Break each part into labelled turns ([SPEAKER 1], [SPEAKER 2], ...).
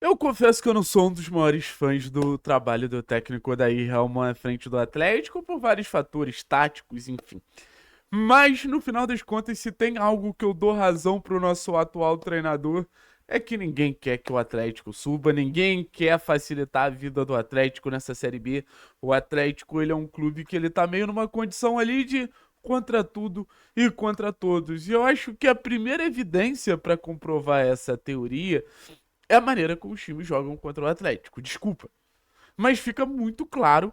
[SPEAKER 1] Eu confesso que eu não sou um dos maiores fãs do trabalho do técnico Odair Hellmann à frente do Atlético, por vários fatores táticos, enfim. Mas, no final das contas, se tem algo que eu dou razão pro nosso atual treinador, é que ninguém quer que o Atlético suba, ninguém quer facilitar a vida do Atlético nessa Série B. O Atlético, ele é um clube que ele tá meio numa condição ali de contra tudo e contra todos. E eu acho que a primeira evidência para comprovar essa teoria é a maneira como os times jogam contra o Atlético. Desculpa. Mas fica muito claro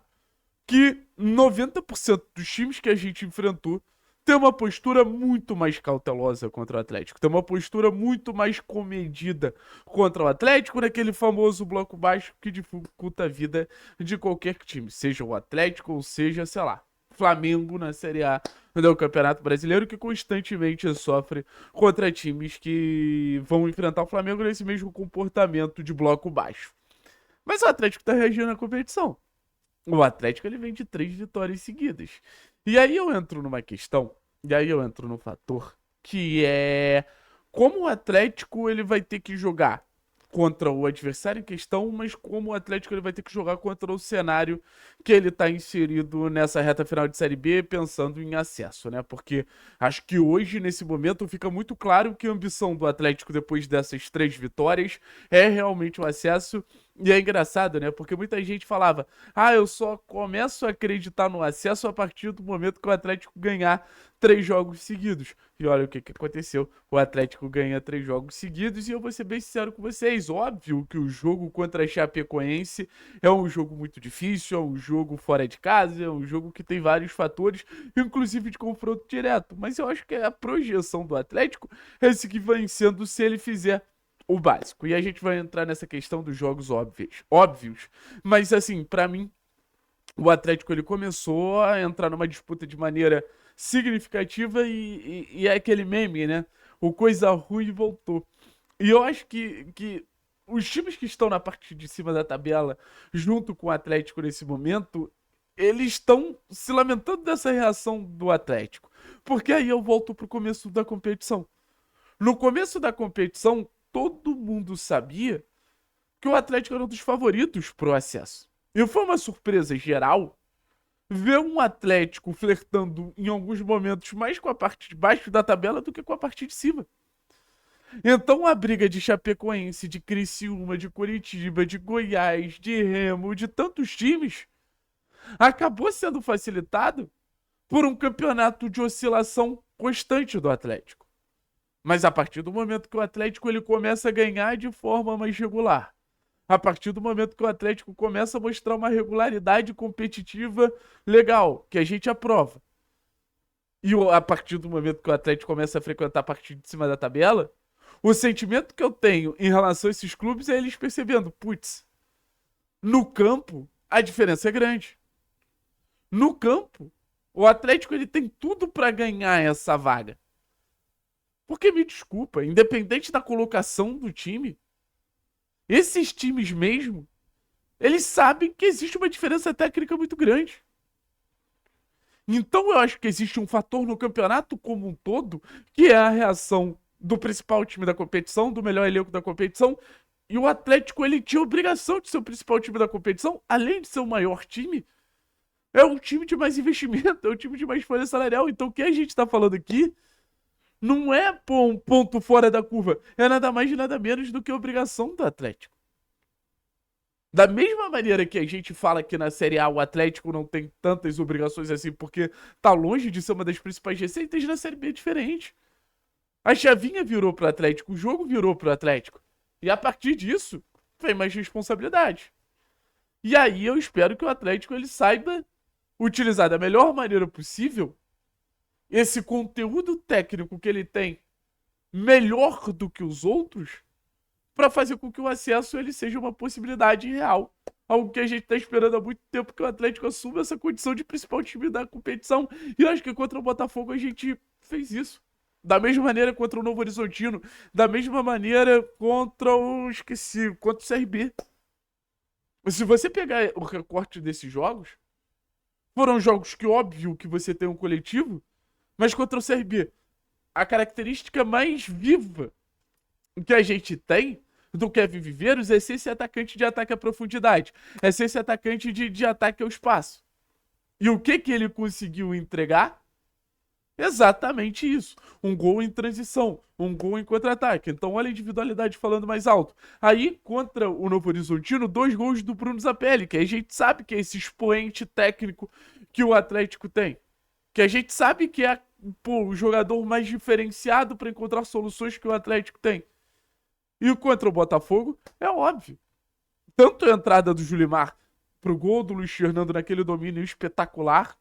[SPEAKER 1] que 90% dos times que a gente enfrentou tem uma postura muito mais cautelosa contra o Atlético. Tem uma postura muito mais comedida contra o Atlético naquele famoso bloco baixo que dificulta a vida de qualquer time. Seja o Atlético ou seja, sei lá, Flamengo na Série A do Campeonato Brasileiro, que constantemente sofre contra times que vão enfrentar o Flamengo nesse mesmo comportamento de bloco baixo. Mas o Atlético está reagindo à competição. O Atlético ele vem de 3 vitórias seguidas. E aí eu entro numa questão, e aí eu entro no fator, que é como o Atlético ele vai ter que jogar contra o adversário em questão, mas como o Atlético ele vai ter que jogar contra o cenário que ele está inserido nessa reta final de Série B, pensando em acesso, né? Porque acho que hoje, nesse momento, fica muito claro que a ambição do Atlético depois dessas 3 vitórias é realmente o acesso. E é engraçado, né? Porque muita gente falava: ah, eu só começo a acreditar no acesso a partir do momento que o Atlético ganhar 3 jogos seguidos. E olha o que aconteceu. O Atlético ganha 3 jogos seguidos e eu vou ser bem sincero com vocês. Óbvio que o jogo contra a Chapecoense é um jogo muito difícil, é um jogo fora de casa, é um jogo que tem vários fatores, inclusive de confronto direto. Mas eu acho que a projeção do Atlético é seguir vencendo se ele fizer o básico. E a gente vai entrar nessa questão dos jogos óbvios. Mas assim, pra mim, o Atlético ele começou a entrar numa disputa de maneira significativa e é aquele meme, né? O coisa ruim voltou. E eu acho que os times que estão na parte de cima da tabela, junto com o Atlético nesse momento, eles estão se lamentando dessa reação do Atlético. Porque aí eu volto pro começo da competição. No começo da competição, todo mundo sabia que o Atlético era um dos favoritos pro acesso. E foi uma surpresa geral ver um Atlético flertando em alguns momentos mais com a parte de baixo da tabela do que com a parte de cima. Então a briga de Chapecoense, de Criciúma, de Curitiba, de Goiás, de Remo, de tantos times, acabou sendo facilitado por um campeonato de oscilação constante do Atlético. Mas a partir do momento que o Atlético ele começa a ganhar de forma mais regular, a partir do momento que o Atlético começa a mostrar uma regularidade competitiva legal, que a gente aprova, e a partir do momento que o Atlético começa a frequentar a parte de cima da tabela, o sentimento que eu tenho em relação a esses clubes é eles percebendo, putz, no campo a diferença é grande. No campo, o Atlético ele tem tudo para ganhar essa vaga. Porque me desculpa, independente da colocação do time, esses times mesmo, eles sabem que existe uma diferença técnica muito grande. Então eu acho que existe um fator no campeonato como um todo, que é a reação do principal time da competição, do melhor elenco da competição, e o Atlético ele tinha obrigação de ser o principal time da competição, além de ser o maior time, é um time de mais investimento, é um time de mais folha salarial. Então o que a gente tá falando aqui não é pô, um ponto fora da curva, é nada mais e nada menos do que a obrigação do Atlético. Da mesma maneira que a gente fala que na Série A o Atlético não tem tantas obrigações assim porque tá longe de ser uma das principais receitas, na Série B é diferente. A chavinha virou pro Atlético, o jogo virou pro Atlético. E a partir disso, vem mais responsabilidade. E aí eu espero que o Atlético ele saiba utilizar da melhor maneira possível esse conteúdo técnico que ele tem melhor do que os outros para fazer com que o acesso ele seja uma possibilidade real. Algo que a gente está esperando há muito tempo que o Atlético assuma essa condição de principal time da competição. E eu acho que contra o Botafogo a gente fez isso. Da mesma maneira contra o Novo Horizontino, da mesma maneira contra o esqueci, contra o CRB. Se você pegar o recorte desses jogos, foram jogos que óbvio que você tem um coletivo, mas contra o CRB, a característica mais viva que a gente tem do Kevin Viveiros é ser esse atacante de ataque à profundidade, é ser esse atacante de ataque ao espaço. E o que ele conseguiu entregar? Exatamente isso. Um gol em transição, um gol em contra-ataque. Então, olha a individualidade falando mais alto. Aí, contra o Novo Horizontino, 2 gols do Bruno Zapelli, que a gente sabe que é esse expoente técnico que o Atlético tem. Que a gente sabe que é o jogador mais diferenciado para encontrar soluções que o Atlético tem. E contra o Botafogo, é óbvio. Tanto a entrada do Julimar pro gol do Luiz Fernando naquele domínio espetacular,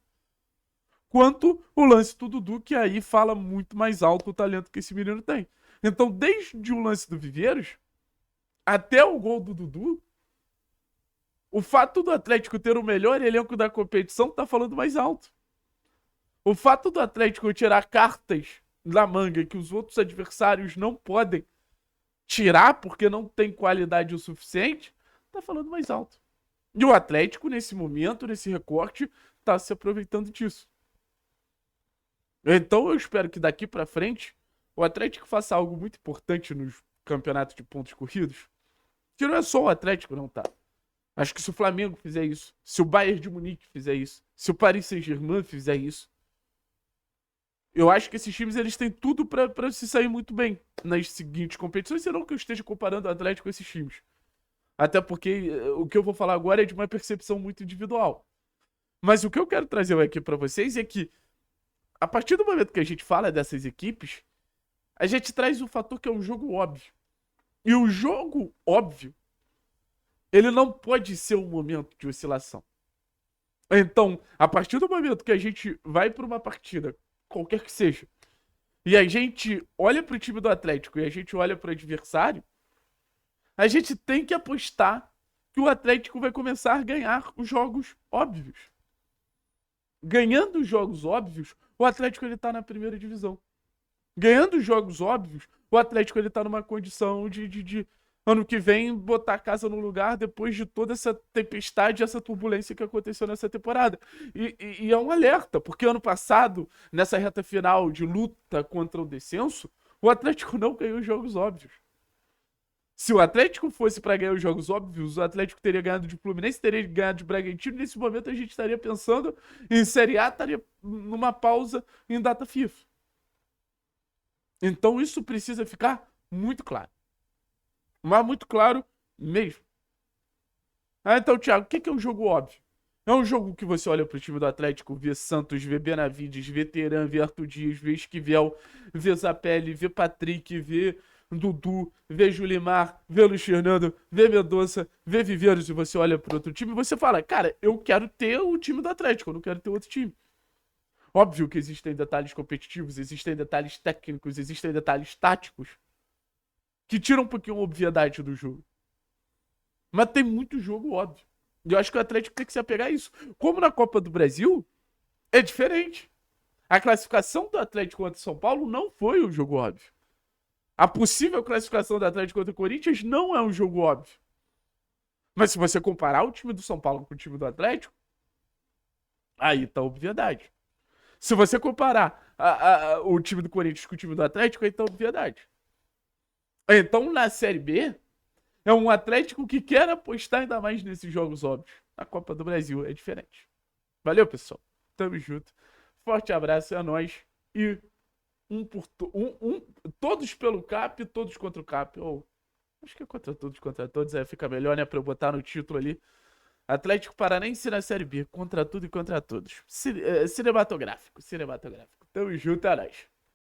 [SPEAKER 1] quanto o lance do Dudu, que aí fala muito mais alto o talento que esse menino tem. Então, desde o lance do Viveiros até o gol do Dudu, o fato do Atlético ter o melhor elenco da competição tá falando mais alto. O fato do Atlético tirar cartas da manga que os outros adversários não podem tirar porque não tem qualidade o suficiente, tá falando mais alto. E o Atlético, nesse momento, nesse recorte, tá se aproveitando disso. Então eu espero que daqui pra frente o Atlético faça algo muito importante nos campeonatos de pontos corridos. Que não é só o Atlético, não, tá? Acho que se o Flamengo fizer isso, se o Bayern de Munique fizer isso, se o Paris Saint-Germain fizer isso, eu acho que esses times eles têm tudo pra se sair muito bem nas seguintes competições, senão que eu esteja comparando o Atlético com esses times. Até porque o que eu vou falar agora é de uma percepção muito individual. Mas o que eu quero trazer aqui pra vocês é que a partir do momento que a gente fala dessas equipes, a gente traz um fator que é um jogo óbvio. E o jogo óbvio, ele não pode ser um momento de oscilação. Então, a partir do momento que a gente vai para uma partida, qualquer que seja, e a gente olha para o time do Atlético e a gente olha para o adversário, a gente tem que apostar que o Atlético vai começar a ganhar os jogos óbvios. Ganhando os jogos óbvios, o Atlético ele tá na primeira divisão. Ganhando os jogos óbvios, o Atlético ele tá numa condição de ano que vem botar a casa no lugar depois de toda essa tempestade, essa turbulência que aconteceu nessa temporada. E é um alerta, porque ano passado, nessa reta final de luta contra o descenso, o Atlético não ganhou os jogos óbvios. Se o Atlético fosse para ganhar os jogos óbvios, o Atlético teria ganhado de Fluminense, teria ganhado de Bragantino. Nesse momento a gente estaria pensando em Série A, estaria numa pausa em data FIFA. Então isso precisa ficar muito claro. Mas muito claro mesmo. Então, Thiago, o que é um jogo óbvio? É um jogo que você olha pro time do Atlético, vê Santos, vê Benavides, vê Teran, vê Arthur Dias, vê Esquivel, vê Zapelli, vê Patrick, vê Dudu, vê Julimar, vê Luiz Fernando, vê Mendonça, vê Viveiros, e você olha pro outro time e você fala, cara, eu quero ter o time do Atlético, eu não quero ter outro time. Óbvio que existem detalhes competitivos, existem detalhes técnicos, existem detalhes táticos que tiram um pouquinho a obviedade do jogo. Mas tem muito jogo óbvio. E eu acho que o Atlético tem que se apegar a isso. Como na Copa do Brasil, é diferente. A classificação do Atlético contra o São Paulo não foi um jogo óbvio. A possível classificação do Atlético contra o Corinthians não é um jogo óbvio. Mas se você comparar o time do São Paulo com o time do Atlético, aí tá a obviedade. Se você comparar o time do Corinthians com o time do Atlético, aí tá a obviedade. Então, na Série B, é um Atlético que quer apostar ainda mais nesses jogos óbvios. Na Copa do Brasil é diferente. Valeu, pessoal. Tamo junto. Forte abraço, é nóis. E todos pelo CAP, todos contra o CAP. Ou, acho que é contra todos, aí fica melhor, né? Pra eu botar no título ali. Atlético Paranaense na Série B, contra tudo e contra todos. Cinematográfico. Tamo junto, é nóis.